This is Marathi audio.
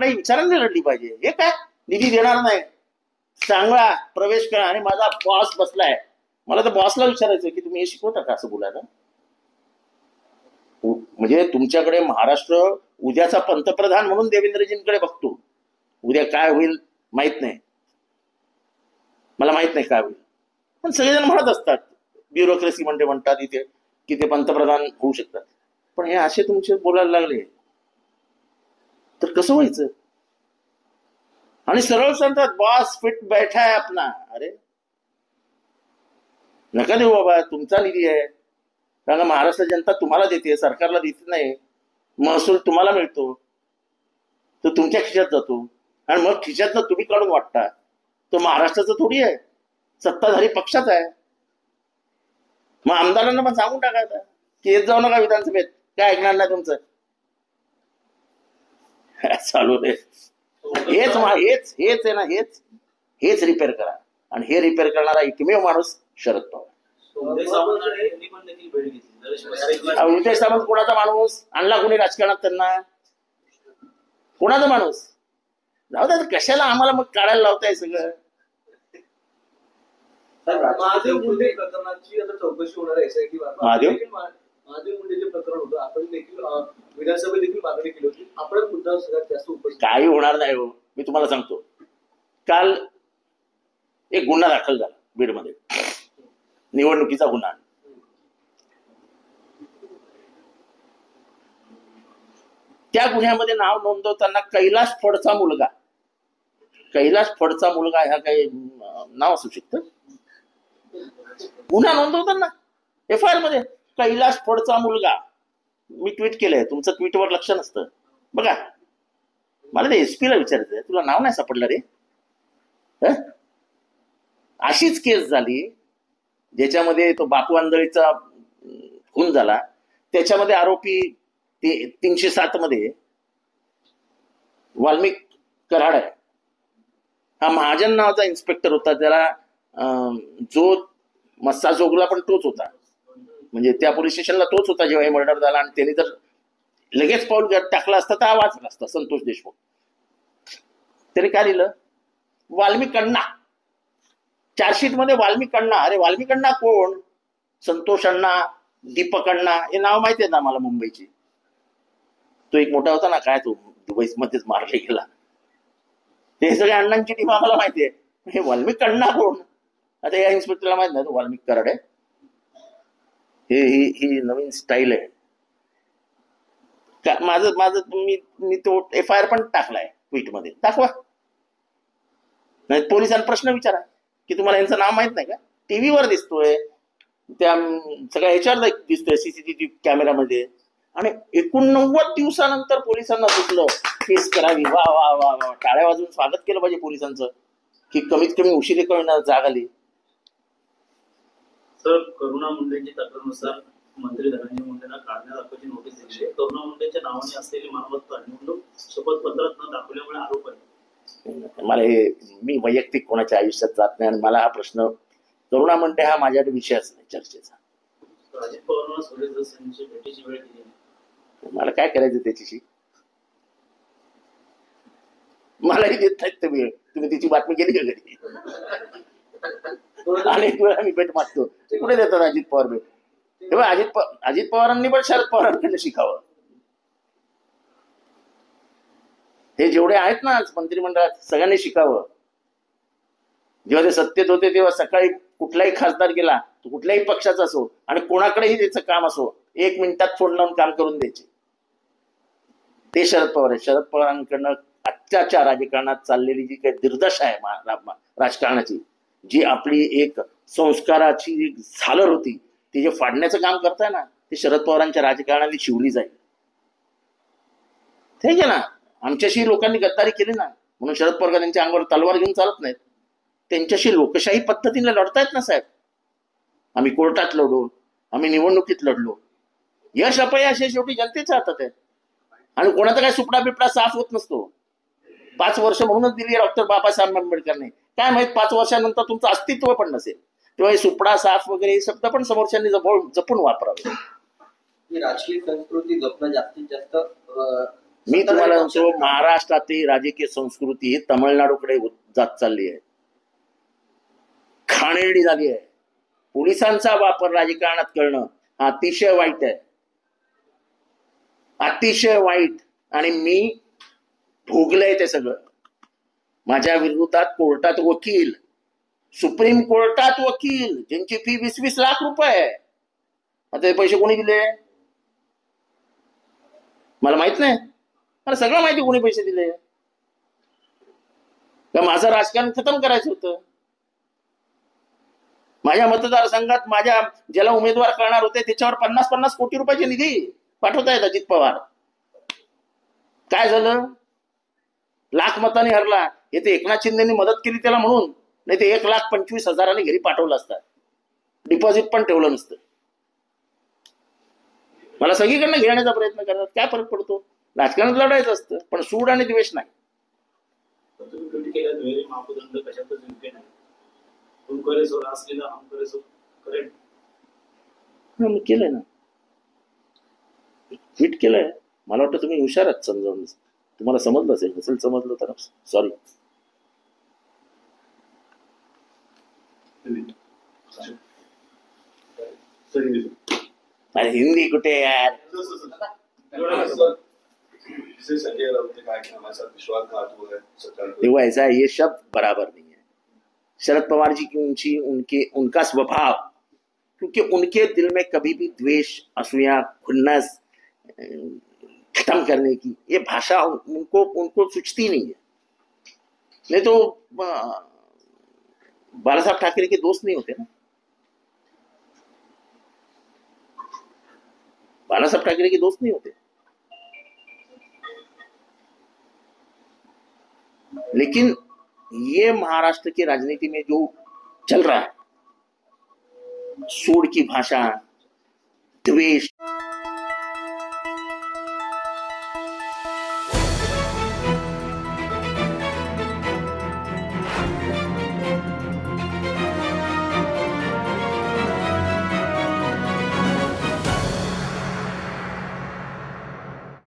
काही विचारांनी लढली पाहिजे. हे काय निधी देणार नाही, चांगला प्रवेश करा आणि माझा बॉस बसलाय. मला तर बॉसला विचारायचं की तुम्ही हे शिकवता का असं बोलायला. म्हणजे तुमच्याकडे महाराष्ट्र उद्याचा पंतप्रधान म्हणून देवेंद्रजींकडे बघतो. उद्या काय होईल माहित नाही, मला माहित नाही काय होईल, पण सगळेजण म्हणत असतात, ब्युरोक्रेसी म्हणतात इथे की ते पंतप्रधान होऊ शकतात. पण हे असे तुमचे बोलायला लागले तर कसं व्हायचं. आणि सरळ सांगतात बॉस फिट बैठा है अपना. अरे नका देऊ बाबा, तुमचा निधी आहे, कारण महाराष्ट्र जनता तुम्हाला देते, सरकारला देत नाही. महसूल तुम्हाला मिळतो, तो तुमच्या खिशात जातो आणि मग खिशातनं तुम्ही काढून वाटता. तो महाराष्ट्राचं थोडी आहे, सत्ताधारी पक्षाचा आहे. मग आमदारांना पण सांगून टाकायचं की येत जाऊ नका विधानसभेत, काय ऐकणार नाही तुमचं. चालू दे, हेच आहे ना, हेच रिपेअर करा. आणि हे रिपेअर करणारा एकमेव माणूस शरद पवार. नितेश सावंत कोणाचा माणूस आणला कोणी राजकारणात त्यांना, कोणाचा माणूस. जाऊ द्या, कशाला आम्हाला मग काढायला लावताय सगळं. महादेव मुंडे प्रकरणाची आता चौकशी होणार आहे. महादेव मुंडेचे प्रकरण होतं, आपण देखील विधानसभेत देखील मागणी केली होती. आपण मुद्दा सगळ्यात जास्त उपस्थित. काही होणार नाही हो, मी तुम्हाला सांगतो. काल एक गुन्हा दाखल झाला बीडमध्ये, निवडणुकीचा गुन्हा. त्या गुन्ह्यामध्ये नाव नोंदवताना कैलाश फडचा मुलगा ह्या काही नाव असू शकतं. गुन्हा नोंदवताना FIR मध्ये कैलाश फडचा मुलगा. मी ट्विट केलंय, तुमचं ट्विटवर लक्ष नसतं बघा. मला ते SP ला विचारायचंय, तुला नाव नाही सापडलं रे. अशीच केस झाली ज्याच्यामध्ये तो बापू आंधळीचा खून झाला. त्याच्यामध्ये आरोपी 307 मध्ये वाल्मिक कराड आहे. हा महाजन नावाचा इन्स्पेक्टर होता, त्याला जो मस्सा जोगला पण तोच होता. म्हणजे त्या पोलीस स्टेशनला तोच होता जेव्हा हे मर्डर झाला. आणि त्याने जर लगेच पाऊल टाकला असता तर हा वाचला असता, संतोष देशमुख. त्याने काय लिहिलं, वाल्मिक अण्णा. चार्जशीट मध्ये वाल्मिक अण्णा. अरे वाल्मिक अण्णा कोण? संतोष अण्णा, दीपक अण्णा, हे नाव माहिती आहेत ना मला मुंबईची. तो एक मोठा होता ना, काय तो दुबई मध्येच मारले गेला. ते सगळ्या अण्णांची टीम आम्हाला माहिती आहे. हे वाल्मिक अण्णा कोण? आता या इन्स्पेक्टरला माहित नाही तो वाल्मिक कराड आहे. ही नवीन स्टाईल आहे. मी तो FIR पण टाकलाय ट्विट मध्ये, दाखवा. नाही पोलिसांना प्रश्न विचारा की तुम्हाला यांचं नाव माहित नाही का? टीव्हीवर दिसतोय, त्या सगळ्या ह्याच्यावर दिसतोय CCTV कॅमेरामध्ये. आणि 89 दिवसानंतर पोलिसांना सुचलं केस करावी. वा वा वा वा, टाळ्या वाजून स्वागत केलं पाहिजे पोलिसांचं की कमीत कमी उशिरे कळणार जाग आली. सर, करुणा मुंडेंच्या तक्रारीनुसार मंत्री धनंजय मुंडेंना काढण्या दाखवायची नोटीस दिली आहे. करुणा मुंडेंच्या नावाने असलेली मालमत्ता निवडणूक शपथपत्रात न दाखवल्यामुळे आरोप आहे. मला मी वैयक्तिक कोणाच्या आयुष्यात जात नाही आणि मला हा प्रश्न करुणा मुंडे हा माझ्या विषयच नाही चर्चेचा. अजित पवारांना सूर्यदास यांची भेटीची वेळ दिली. मला काय करायचं त्याच्याशी? मलाही देत नाहीत वेळ. तुम्ही तिची बातमी केली का घरी? अनेक वेळा मी भेट मागतो, कुठे देतात अजित पवार भेट? तेव्हा अजित पवारांनी पण शरद पवारांकडे शिकावं. हे जेवढे आहेत ना आज मंत्रिमंडळात, सगळ्यांनी शिकावं. जेव्हा ते सत्तेत होते तेव्हा सकाळी कुठलाही खासदार गेला, तो कुठल्याही पक्षाचा असो आणि कोणाकडेही त्याचं काम असो, 1 मिनिटात फोन लावून काम करून द्यायचे. ते शरद पवार आहे. शरद पवारांकडनं आजच्या राजकारणात चाललेली जी काही दुर्दशा आहे राजकारणाची, जी आपली एक संस्काराची झालर होती, ती जे फाडण्याचं काम करताय ना, ते शरद पवारांच्या राजकारणाने शिवली जाईल. ठीक आहे ना. आमच्याशी लोकांनी गद्दारी केली ना, म्हणून शरद पवार त्यांच्या अंगावर तलवार घेऊन चालत नाहीत. त्यांच्याशी लोकशाही पद्धतीने लढतायत ना साहेब. आम्ही कोर्टात लढलो, आम्ही निवडणुकीत लढलो. यश अपयश हे शेवटी जनतेच्या हातात आहे. आणि कोणाचा काय सुपडा बिपडा साफ होत नसतो. 5 वर्ष म्हणूनच दिली डॉक्टर बाबासाहेब आंबेडकरने. काय माहित 5 वर्षानंतर तुमचं अस्तित्व पण नसेल, तेव्हा हे सुपडा साफ वगैरे हे शब्द पण समोरच्यांनी जपून वापरावे. राजकीय संस्कृती जपणं जास्तीत जास्त मी तुम्हाला म्हणतो महाराष्ट्रातील राजकीय संस्कृती ही तमिळनाडूकडे जात चालली आहे, खाणेरडी झाली आहे. पोलिसांचा वापर राजकारणात करणं हा अतिशय वाईट आहे, अतिशय वाईट. आणि मी भोगलंय ते सगळं. माझ्या विरोधात कोर्टात वकील, सुप्रीम कोर्टात वकील ज्यांची फी 20-20 लाख रुपये आहे. आता हे पैसे कोणी दिले मला माहित नाही. मला सगळं माहिती कोणी पैसे दिले. का माझं राजकारण खतम करायचं होतं. माझ्या मतदारसंघात माझ्या ज्याला उमेदवार करणार होते त्याच्यावर 50-50 कोटी रुपयाचे निधी पाठवतायत अजित पवार. काय झालं? लाख मतांनी हरला. येथे एकनाथ शिंदेनी मदत केली त्याला म्हणून, नाही ते 1,25,000 घरी पाठवलं असतं, डिपॉझिट पण ठेवलं नसतं. मला सगळीकडनं घेण्याचा प्रयत्न करतात. काय फरक पडतो? राजकारणात लढायचं असतं पण सूड आणि द्वेष नाही. तुम्ही ट्विट केलं दुहेरी मापदंड कशातच योग्य नाही. तुम करे सो रास केला, हम करे सो करेक्ट. मी केलंय ना, ट्विट केलंय. मला वाटतं तुम्ही हुशार आहात समजावून. तुम्हाला समजलं असेल, नसेल समजलं तर सॉरी. अरे हिंदी कुठे यार. संजय राउत ने कहा कि हमारे साथ विश्वासघात हुआ है सरकार को. देखो ऐसा है, ये शब्द बराबर नहीं है. शरद पवार जी की उनका स्वभाव, क्योंकि उनके दिल में कभी भी द्वेष, असूया, खुन्नस खत्म करने की ये भाषा उनको सूझती नहीं है. नहीं तो बाला साहब ठाकरे के दोस्त नहीं होते ना. बाला साहब ठाकरे के दोस्त नहीं होते. लेकिन ये महाराष्ट्र की राजनीति में जो चल रहा है, सूड की भाषा, द्वेष,